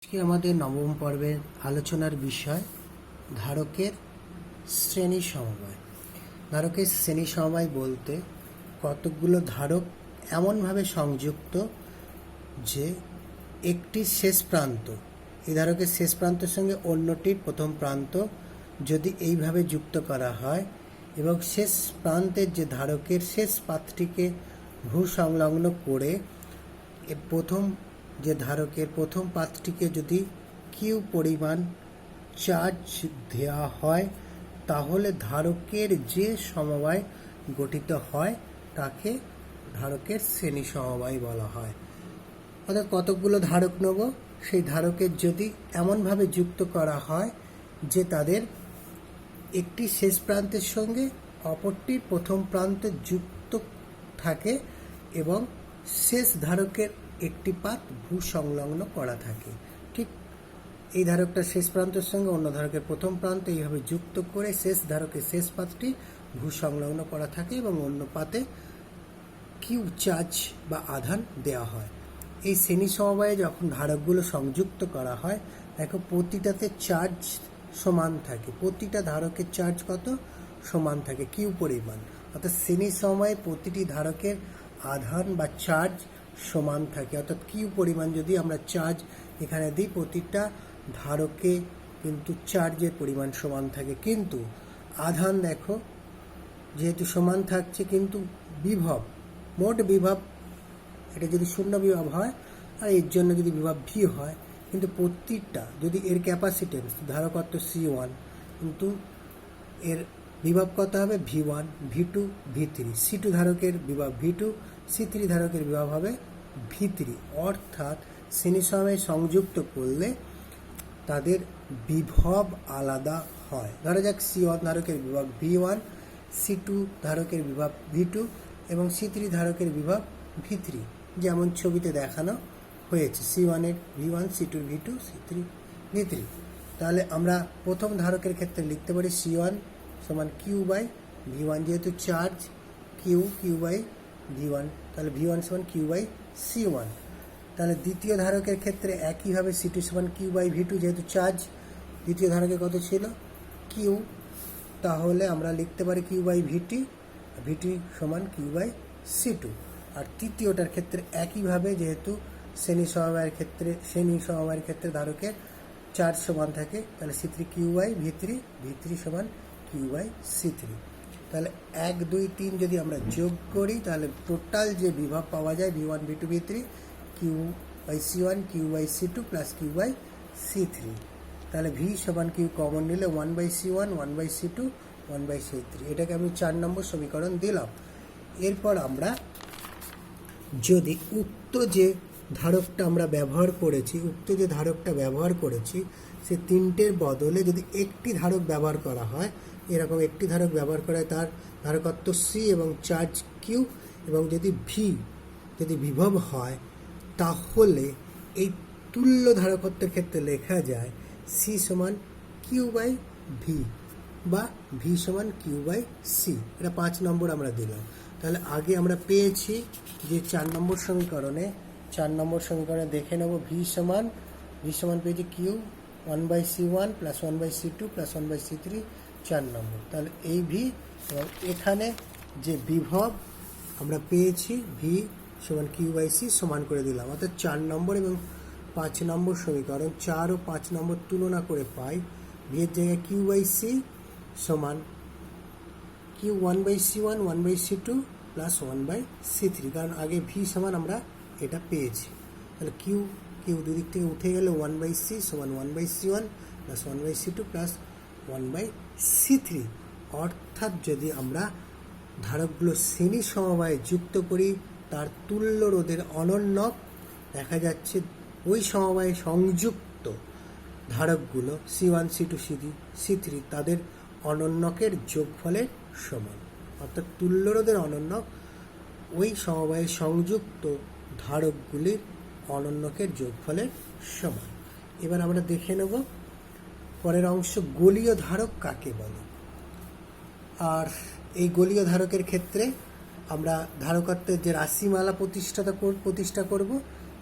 আজকে আমাদের নবম পর্বের আলোচনার বিষয় ধারকের শ্রেণী সমবায়। ধারকের শ্রেণী সমবায় বলতে কতকগুলো ধারক এমনভাবে সংযুক্ত যে একটি শেষ প্রান্ত, এই ধারকের শেষ প্রান্তের সঙ্গে অন্যটির প্রথম প্রান্ত যদি এইভাবে যুক্ত করা হয় এবং শেষ প্রান্তের যে ধারকের শেষ পাতটিকে ভূ সংলগ্ন করে প্রথম যে ধারকের প্রথম পাতটিকে যদি কিউ পরিমাণ চার্জ দেওয়া হয় তাহলে ধারকের যে সমবায় গঠিত হয় তাকে ধারকের শ্রেণী সমবায় বলা হয়। অর্থাৎ কতকগুলো ধারক নেব, সেই ধারকের যদি এমনভাবে যুক্ত করা হয় যে তাদের একটি শেষ প্রান্তের সঙ্গে অপরটির প্রথম প্রান্তে যুক্ত থাকে এবং শেষ ধারকের একটি পাত ভূ সংলগ্ন করা থাকে। ঠিক এই ধারকটা শেষ প্রান্তের সঙ্গে অন্য ধারকের প্রথম প্রান্ত এইভাবে যুক্ত করে শেষ ধারকের শেষ পাতটি ভূ সংলগ্ন করা থাকে এবং অন্য পাতে কিউ চার্জ বা আধান দেওয়া হয়। এই শ্রেণী সমবায়ে যখন ধারকগুলো সংযুক্ত করা হয় দেখো প্রতিটাতে চার্জ সমান থাকে, প্রতিটা ধারকের চার্জ কত সমান থাকে কিউ পরিমাণ। অর্থাৎ শ্রেণী সমবায়ে প্রতিটি ধারকের আধান বা চার্জ সমান থাকে, অর্থাৎ কিউ পরিমাণ যদি আমরা চার্জ এখানে দিই প্রতিটা ধারকে কিন্তু চার্জের পরিমাণ সমান থাকে। কিন্তু আধান দেখো যেহেতু সমান থাকছে কিন্তু বিভব, মোট বিভব এটা যদি শূন্য বিভব হয় আর এর জন্য যদি বিভব ভি হয়, কিন্তু প্রতিটা যদি এর ক্যাপাসিটেন্স ধারকত্ব C1 কিন্তু এর বিভব কত হবে V1 V2 V3, C2 ধারকের বিভব V2, C3 ধারকের বিভব হবে V3। অর্থাৎ শ্রেণী সমবায়ে সংযুক্ত করলে তাদের বিভব আলাদা হয়। ধরা যাক C1 ধারকের বিভব V1, C2 ধারকের বিভব V2 এবং C3 ধারকের বিভব V3, যেমন ছবিতে দেখানো হয়েছে C1 এর V1, C2 এর V2, C3 V3। তাহলে আমরা প্রথম ধারকের ক্ষেত্রে লিখতে পারি C1 সমান কিউ বাই V1, যেহেতু চার্জ কিউ বাই V1, তাহলে V1 সমান কিউ বাই C1। তাহলে দ্বিতীয় ধারকের ক্ষেত্রে একইভাবে C2 সমান কিউ বাই V2, যেহেতু চার্জ দ্বিতীয় ধারকে কত ছিল কিউ, তাহলে আমরা লিখতে পারি কিউ বাই VT সমান কিউ বাই C2। আর তৃতীয়টার ক্ষেত্রে একইভাবে যেহেতু শ্রেণী সমবায়ের ক্ষেত্রে ধারকের চার্জ সমান থাকে, তাহলে C3 কিউ বাই V3 সমান কিউ বাই C3। তাহলে 1 2 3 যদি আমরা যোগ করি তাহলে টোটাল যে বিভব পাওয়া যায় V1 V2 V3 Q by C1 Q by C2 plus Q by C3। তাহলে V সমান কিউ কমন নিলে 1 by C1 1 by C2 1 by C3, এটাকে আমি 4 নম্বর সমীকরণ দিলাম। এরপর আমরা যদি উক্ত যে ধারকটা ব্যবহার করেছি সে তিনটের বদলে যদি একটি ধারক ব্যবহার করা হয়, এরকম একটি ধারক ব্যবহার করা হয় তার ধারকত্ব C এবং চার্জ কিউ এবং যদি বিভব হয় তাহলে এই তুল্য ধারকত্বের ক্ষেত্রে লেখা যায় C সমান কিউ বাই ভি বা ভি সমান কিউ বাই সি। এটা 5 নম্বর আমরা দিলাম। তাহলে আগে আমরা পেয়েছি যে 4 নম্বর সমীকরণে দেখে নেব ভি সমান পেয়েছি Q 1 by C1 plus 1 by C2 plus 1 by C3, 4 নম্বর। তাহলে এই ভি এবং এখানে যে বিভব আমরা পেয়েছি ভি সমান কিউ বাই সি সমান করে দিলাম। অর্থাৎ 4 নম্বর এবং 5 নম্বর সমীকরণ 4 ও 5 নম্বর তুলনা করে পাই ভি এর জায়গায় কিউ বাই সি সমান Q 1 by C1 1 by C2 plus 1 by C3, কারণ আগে ভি সমান আমরা এটা পেয়েছি। তাহলে কিউ দুদিক থেকে উঠে গেলে 1 বাই সি সমান 1 by C1 plus 1 by C2 plus 1 by C3। অর্থাৎ যদি আমরা ধারকগুলো শ্রেণী সমবায়ে যুক্ত করি তার তুল্য রোধের অনন্যক দেখা যাচ্ছে ওই সমবায়ে সংযুক্ত ধারকগুলো C1 C2 C3 তাদের অনন্যকের যোগফলের সমান। অর্থাৎ তুল্য রোধের অনন্যক ওই সমবায়ে সংযুক্ত ধারকগুলির অনন্যকের যোগফলের সমান। এবার আমরা দেখে নেব পরের অংশ, গোলীয় ধারক কাকে বলে। আর এই গোলীয় ধারকের ক্ষেত্রে আমরা ধারকত্বের যে রাশিমালা প্রতিষ্ঠা করব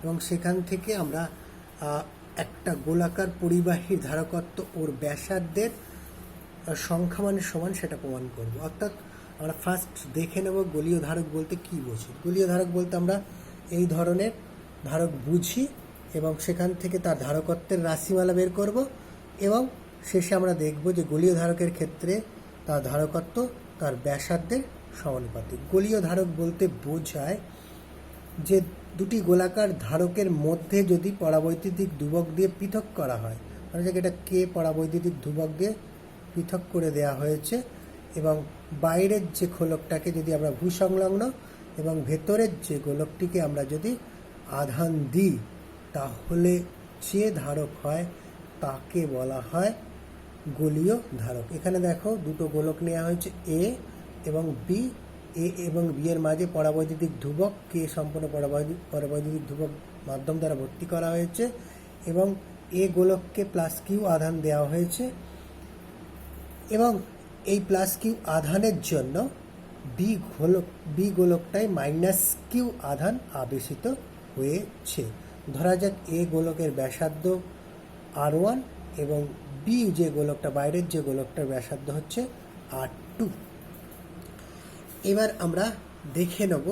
এবং সেখান থেকে আমরা একটা গোলাকার পরিবাহীর ধারকত্ব ওর ব্যাসার্ধের সংখ্যা মানে সমান সেটা প্রমাণ করব। অর্থাৎ আমরা ফার্স্ট দেখে নেব গোলীয় ধারক বলতে কী বোঝি। গোলীয় ধারক বলতে আমরা এই ধরনের ধারক বুঝি এবং সেখান থেকে তার ধারকত্বের রাশিমালা বের করব এবং শেষে আমরা দেখব যে গোলীয় ধারকের ক্ষেত্রে তার ধারকত্ব তার ব্যাসার্ধের সমানুপাতিক। গোলীয় ধারক বলতে বোঝায় যে দুটি গোলাকার ধারকের মধ্যে যদি পরাবৈদ্যুতিক ধ্রুবক দিয়ে পৃথক করা হয়, মানে যে এটা কে পরাবৈদ্যুতিক ধ্রুবক দিয়ে পৃথক করে দেয়া হয়েছে এবং বাইরের যে খোলকটাকে যদি আমরা ভূসংলগ্ন এবং ভেতরের যে গোলকটিকে আমরা যদি আধান দিই তাহলে যে ধারক হয় তাকে বলা হয় গোলীয় ধারক। এখানে দেখো দুটো গোলক নেওয়া হয়েছে এ এবং বি। এ এবং বি এর মাঝে পরাবৈদ্যুতিক ধ্রুবক কে সম্পূর্ণ পরাবৈদ্যুতিক ধ্রুবক মাধ্যম দ্বারা ভর্তি করা হয়েছে এবং এ গোলককে প্লাস কিউ আধান দেওয়া হয়েছে এবং এই প্লাস কিউ আধানের জন্য বি গোলকটায় মাইনাস কিউ আধান আবেশিত হয়েছে। ধরা যাক এ গোলকের ব্যাসার্ধ R1 এবং বি যে গোলকটা বাইরের যে গোলকটার ব্যাসার্ধ হচ্ছে R2। এবার আমরা দেখে নেব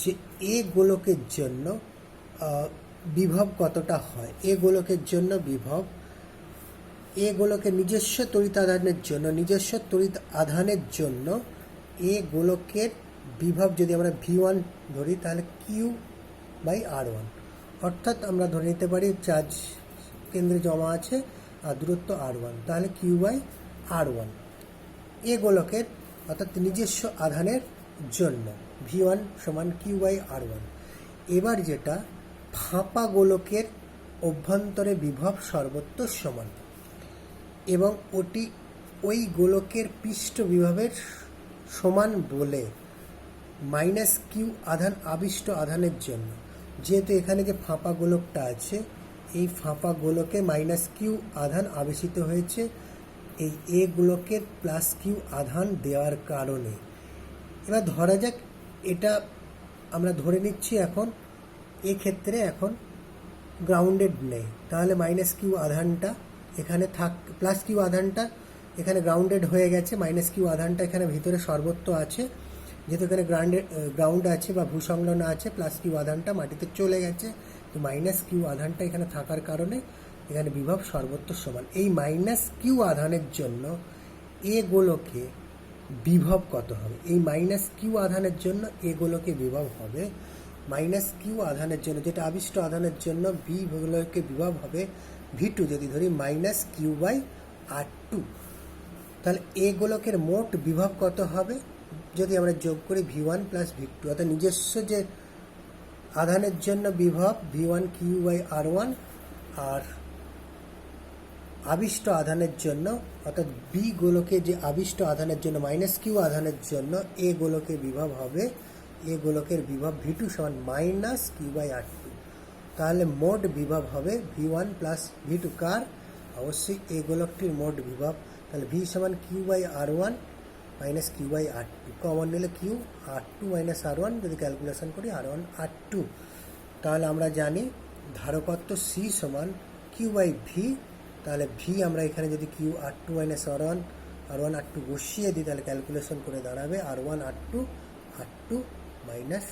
যে এ গোলকের জন্য বিভব কতটা হয়। এ গোলকের জন্য বিভব এ গোলকের নিজস্ব তড়িৎ আধানের জন্য এ গোলকের বিভব যদি আমরা V1 ধরি তাহলে Q/R1, অর্থাৎ আমরা ধরে নিতে পারি চার্জ কেন্দ্রে জমা আছে আর দূরত্ব R1, তাহলে Q/R1 এ গোলকের অর্থাৎ নিজস্ব আধানের জন্য V1 সমান Q/R1। এবার যেটা ফাঁপা গোলকের অভ্যন্তরে বিভব সর্বত্র সমান এবং ওটি ওই গোলকের পৃষ্ঠ বিভবের সমান বলে মাইনাস কিউ আধান আবিষ্ট আধানের জন্য, যেহেতু এখানে যে ফাঁপা গোলকটা আছে এই ফাঁপা গোলকে মাইনাস কিউ আধান আবেশিত হয়েছে এই এ গোলকের প্লাস কিউ আধান দেওয়ার কারণে। এবার ধরা যাক এটা আমরা ধরে নিচ্ছি এখন এক্ষেত্রে এখন গ্রাউন্ডেড নেই, তাহলে মাইনাস কিউ আধানটা এখানে প্লাস কিউ আধানটা এখানে গ্রাউন্ডেড হয়ে গেছে, মাইনাস কিউ আধানটা এখানে ভিতরে সর্বত্র আছে, যেহেতু এখানে গ্রাউন্ড আছে বা ভূসংলগ্ন আছে, প্লাস কিউ আধানটা মাটিতে চলে গেছে, তো মাইনাস কিউ আধানটা এখানে থাকার কারণে এখানে বিভব সর্বত্র সমান। এই মাইনাস কিউ আধানের জন্য এ গোলকে বিভব কত হবে? এই মাইনাস কিউ আধানের জন্য এ গোলকে বিভব হবে মাইনাস কিউ আধানের জন্য, যেটা আবিষ্ট আধানের জন্য বি গোলকে বিভব হবে V2 যদি ধরি মাইনাস Q/R2। তাহলে এ গোলকের মোট বিভব কত হবে যদি আমরা যোগ করি V1 প্লাস V2, অর্থাৎ নিজস্ব যে আধানের জন্য বিভব V1 Q/R1 আর আবিষ্ট আধানের জন্য অর্থাৎ বি গোলকে যে আবিষ্ট আধানের জন্য মাইনাস কিউ আধানের জন্য এ গোলকে বিভব হবে এ গোলকের বিভব V2 সমান মাইনাস Q/R2। তাহলে মোট বিভব হবে V1 প্লাস V2 কার? অবশ্যই এ গোলকটির মোট বিভব। তাহলে V সমান Q/R1 মাইনাস Q/R2, কমন নিলে Q/R2 মাইনাস R1, যদি ক্যালকুলেশন করি R1 R2, তাহলে আমরা জানি ধারকত্ব C সমান Q/V। তাহলে V আমরা এখানে যদি Q/R2 মাইনাস R1 R2 বসিয়ে দিই তাহলে ক্যালকুলেশন করে দাঁড়াবে R1 R2 মাইনাস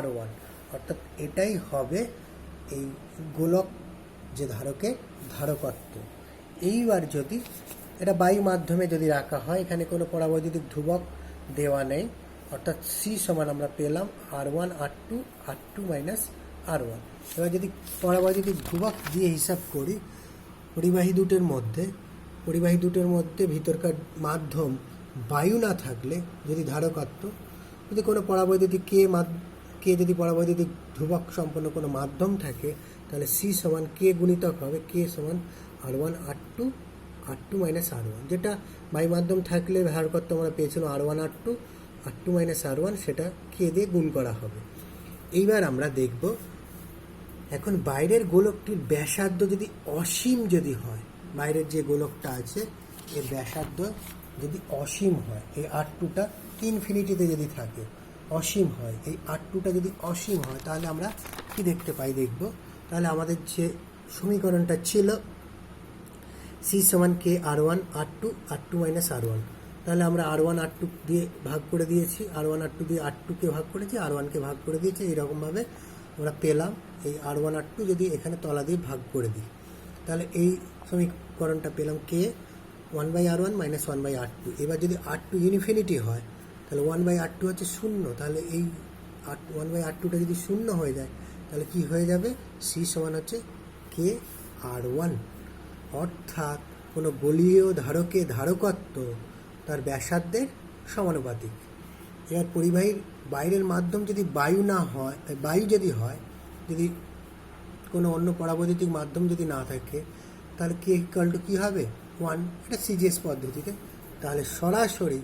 R1, অর্থাৎ এটাই হবে এই গোলক যে ধারকত্ব। এইবার যদি এটা বায়ু মাধ্যমে যদি রাখা হয়, এখানে কোনো পরাবৈদ্যুতিক ধ্রুবক দেওয়া নেই, অর্থাৎ C সমান আমরা পেলাম R1 R2 মাইনাস R1। এবার যদি পরাবৈদ্যুতিক ধ্রুবক দিয়ে হিসাব করি পরিবাহী দুটোর মধ্যে ভিতরকার মাধ্যম বায়ু না থাকলে যদি ধারকত্ব যদি কোনো পরাবৈদ্যুতিক কে যদি পরাবৈদ্যুতিক ধ্রুবক সম্পন্ন কোনো মাধ্যম থাকে তাহলে C সমান কে গুণিতক হবে কে সমান R1 R2 মাইনাস R1, যেটা বায়ু মাধ্যম থাকলে ধারকত্ব আমরা পেয়েছিলাম R1 R2 মাইনাস R1, সেটা কে দিয়ে গুণ করা হবে। এইবার আমরা দেখব এখন বাইরের গোলকটির ব্যাসার্ধ যদি অসীম যদি হয়, বাইরের যে গোলকটা আছে এর ব্যাসার্ধ যদি অসীম হয়, এই R2টা ইনফিনিটিতে যদি থাকে অসীম হয়, এই R2টা যদি অসীম হয় তাহলে আমরা কি দেখতে পাই দেখব। তাহলে আমাদের যে সমীকরণটা ছিল সি সমান কে আর ওয়ান আর টু মাইনাস আর ওয়ান। তাহলে আমরা আর ওয়ান আর টু দিয়ে ভাগ করে দিয়েছি, আর ওয়ান আর টু দিয়ে আর টুকে ভাগ করেছি, আর ওয়ানকে ভাগ করে দিয়েছি। এইরকমভাবে আমরা পেলাম এই আর ওয়ান আর টু যদি এখানে তলা দিয়ে ভাগ করে দিই, তাহলে এই সমীকরণটা পেলাম K one by R one minus one by R two. এবার যদি আর টু ইনফিনিটি হয় তাহলে ওয়ান বাই আর টু হচ্ছে শূন্য, তাহলে এই ওয়ান বাই আর টুটা যদি শূন্য হয়ে যায় তাহলে কি হয়ে যাবে, সি সমান হচ্ছে কে আর ওয়ান। অর্থাৎ কোনো গোলীয় ধারকে ধারকত্ব তার ব্যাসার্ধের সমানুপাতিক। এবার পরিবাহীর বাইরের মাধ্যম যদি বায়ু না হয়, বায়ু যদি হয়, যদি কোনো অন্য পরাবৈদ্যুতিক মাধ্যম যদি না থাকে, তাহলে কে ইকুয়াল টু কী হবে, ওয়ান। এটা সিজিএস পদ্ধতিতে। তাহলে সরাসরি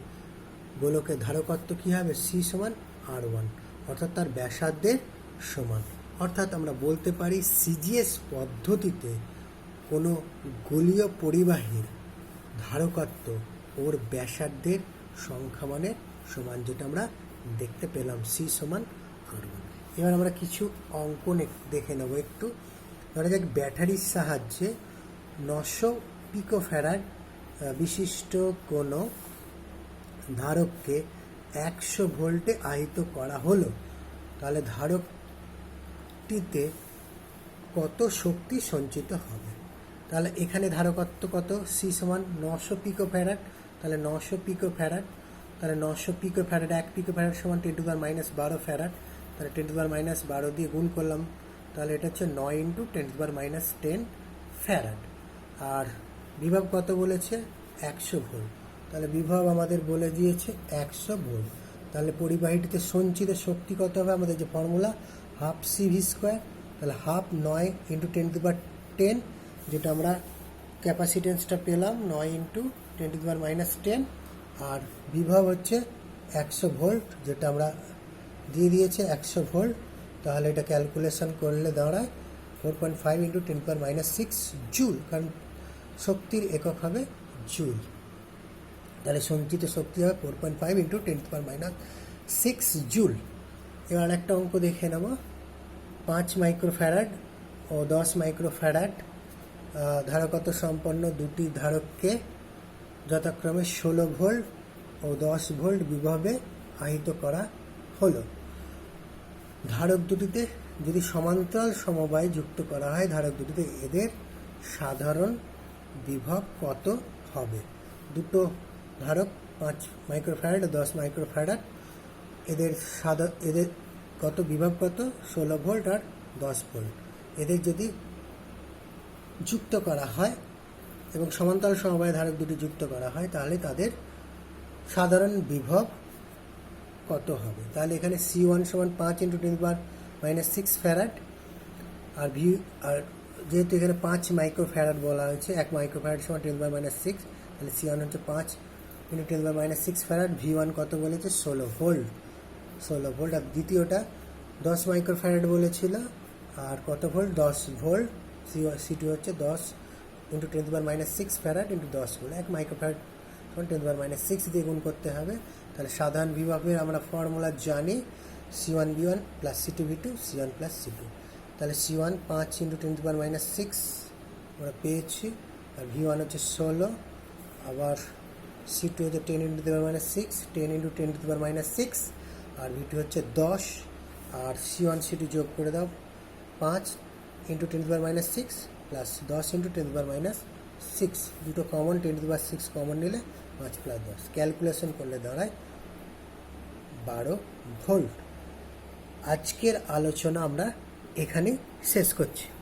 গোলকের ধারকত্ব কী হবে, সি সমান আর ওয়ান, অর্থাৎ তার ব্যাসার্ধের সমান। অর্থাৎ আমরা বলতে পারি সিজিএস পদ্ধতিতে কোনো গোলীয় পরিবাহীর ধারকত্ব ওর ব্যাসার্ধের সংখ্যামানের সমান, যেটা আমরা দেখতে পেলাম সি সমান আর ওয়ান। এবার আমরা কিছু অঙ্ক দেখে নেব একটু। ধরা যাক ব্যাটারির সাহায্যে 900 পিকোফ্যারাড বিশিষ্ট কোনো ধারককে 100 ভোল্টে আহিত করা হলো, তাহলে ধারকটিতে কত শক্তি সঞ্চিত হবে। তাহলে এখানে ধারকত্ব কত, সি সমান 900 পিকোফ্যারাড, তাহলে 900 পিকোফ্যারাড, তাহলে 900 পিকোফ্যারাড 1 পিকোফ্যারাড সমান 10⁻12 ফ্যারাড, তাহলে 10⁻12 দিয়ে গুণ করলাম, তাহলে এটা হচ্ছে 9 × 10⁻10 ফ্যারাড। আর বিভব কত বলেছে, 100 ভোল্ট। তাহলে বিভব আমাদের বলে দিয়েছে 100 ভোল্ট। তাহলে পরিবাহীটিতে সঞ্চিত শক্তি কত হবে, আমাদের যে ফর্মুলা হাফ CV², তাহলে হাফ 9 × 10⁻10, যেটা আমরা ক্যাপাসিটেন্সটা পেলাম 9 × 10⁻10, আর বিভব হচ্ছে 100 ভোল্ট, যেটা আমরা দিয়ে দিয়েছে 100 ভোল্ট। তাহলে এটা ক্যালকুলেশন করলে দাঁড়ায় 4.5 × 10⁻6 জুল, কারণ শক্তির একক হবে জুল। তাহলে সঞ্চিত শক্তি হবে 4.5 × 10⁻6 জুল। এবার একটা অঙ্ক দেখে নেব। 5 মাইক্রোফ্যারাড ও 10 মাইক্রোফ্যারাড ধারকত্ব সম্পন্ন দুটি ধারককে যথাক্রমে 16 ভোল্ট ও 10 ভোল্ট বিভবে আহিত করা হলো। ধারক দুটিতে যদি সমান্তরাল সমবায় যুক্ত করা হয়, ধারক দুটিতে এদের সাধারণ বিভব কত হবে। দুটো ধারক 5 মাইক্রোফ্যারাড ও 10 মাইক্রোফ্যারাড, এদের কত বিভব কত, 16 ভোল্ট আর 10 ভোল্ট। এদের যদি যুক্ত করা হয় এবং সমান্তরাল সমবায় ধারক দুটি যুক্ত করা হয়, তাহলে তাদের সাধারণ বিভব কত হবে। তাহলে এখানে C1 সমান 5 × 10⁻6 ফ্যারাড, আর যেহেতু এখানে 5 মাইক্রোফ্যারাড বলা হয়েছে, 1 মাইক্রোফ্যারাড সমান 10⁻6, তাহলে C1 হচ্ছে 5 × 10⁻6 ফ্যারাড। V1 কত বলেছে, 16 ভোল্ট, 16 ভোল্ট। আর দ্বিতীয়টা 10 মাইক্রোফ্যারাড বলেছিল, আর কত ভোল্ট, 10 ভোল্ট। C2 হচ্ছে 10 × 10⁻6 ফ্যারাড × 10 ভোল্ট। 1 মাইক্রোফ্যারাড সমান 10⁻6 দিয়ে গুণ করতে হবে। তাহলে সাধারণ বিভবের আমরা ফর্মুলা জানি, C1V1 + C2V2 C1 + C2। তাহলে C1 5 × 10⁻6 আমরা পেয়েছি, আর V1 হচ্ছে 16, আবার C2 হচ্ছে 10 × 10⁻6, 10 × 10⁻6, আর V2 হচ্ছে 10, আর C1 C2 যোগ করে দাও, 5 × 10⁻6 প্লাস 10 × 10⁻6, দুটো কমন, 10⁻6 কমন নিলে 5 + 10, ক্যালকুলেশন করলে দাঁড়ায় 12 ভোল্ট। আজকের আলোচনা আমরা এখানে শেষ করছি।